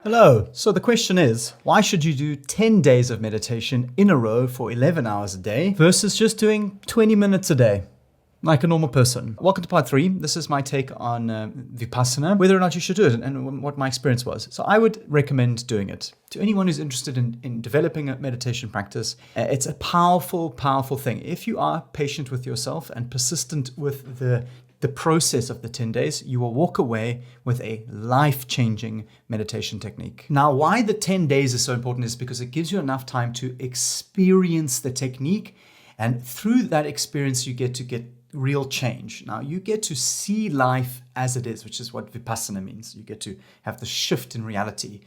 Hello. So the question is, why should you do 10 days of meditation in a row for 11 hours a day versus just doing 20 minutes a day, like a normal person? Welcome to part 3. This is my take on Vipassana, whether or not you should do it and what my experience was. So I would recommend doing it. To anyone who's interested in developing a meditation practice, it's a powerful, powerful thing. If you are patient with yourself and persistent with the process of the 10 days, you will walk away with a life-changing meditation technique. Now, why the 10 days is so important is because it gives you enough time to experience the technique, and through that experience, you get real change. Now, you get to see life as it is, which is what Vipassana means. You get to have the shift in reality.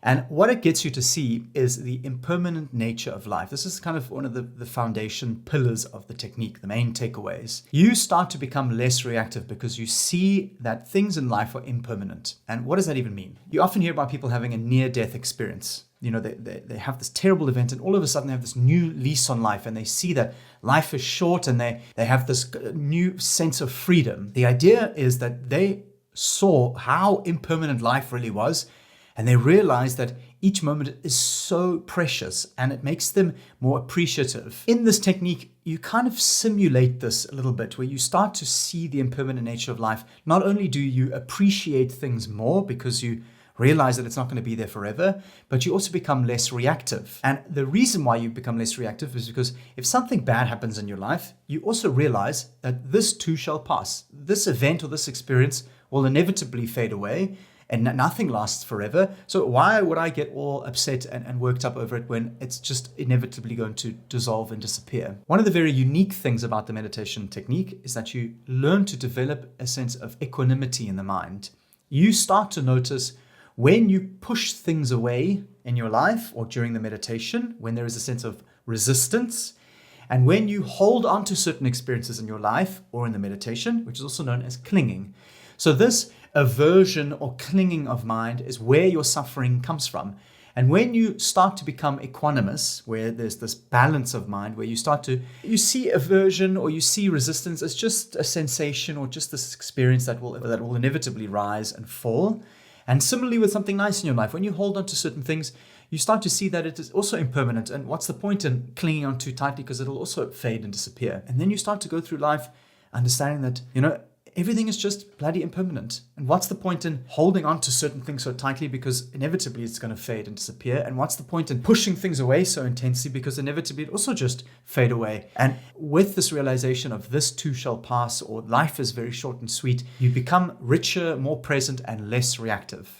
And what it gets you to see is the impermanent nature of life. This is kind of one of the foundation pillars of the technique, the main takeaways. You start to become less reactive because you see that things in life are impermanent. And what does that even mean? You often hear about people having a near-death experience. You know, they have this terrible event and all of a sudden they have this new lease on life and they see that life is short and they have this new sense of freedom. The idea is that they saw how impermanent life really was, and they realize that each moment is so precious and it makes them more appreciative. In this technique, you kind of simulate this a little bit where you start to see the impermanent nature of life. Not only do you appreciate things more because you realize that it's not going to be there forever, but you also become less reactive. And the reason why you become less reactive is because if something bad happens in your life, you also realize that this too shall pass. This event or this experience will inevitably fade away, and nothing lasts forever. So why would I get all upset and worked up over it when it's just inevitably going to dissolve and disappear? One of the very unique things about the meditation technique is that you learn to develop a sense of equanimity in the mind. You start to notice when you push things away in your life or during the meditation, when there is a sense of resistance, and when you hold on to certain experiences in your life or in the meditation, which is also known as clinging. So this aversion or clinging of mind is where your suffering comes from. And when you start to become equanimous, where there's this balance of mind, where you see aversion or you see resistance as just a sensation or just this experience that will inevitably rise and fall. And similarly with something nice in your life, when you hold on to certain things, you start to see that it is also impermanent. And what's the point in clinging on too tightly, because it'll also fade and disappear. And then you start to go through life understanding that, everything is just bloody impermanent. And what's the point in holding on to certain things so tightly, because inevitably it's going to fade and disappear? And what's the point in pushing things away so intensely, because inevitably it also just fade away? And with this realization of this too shall pass, or life is very short and sweet, you become richer, more present, and less reactive.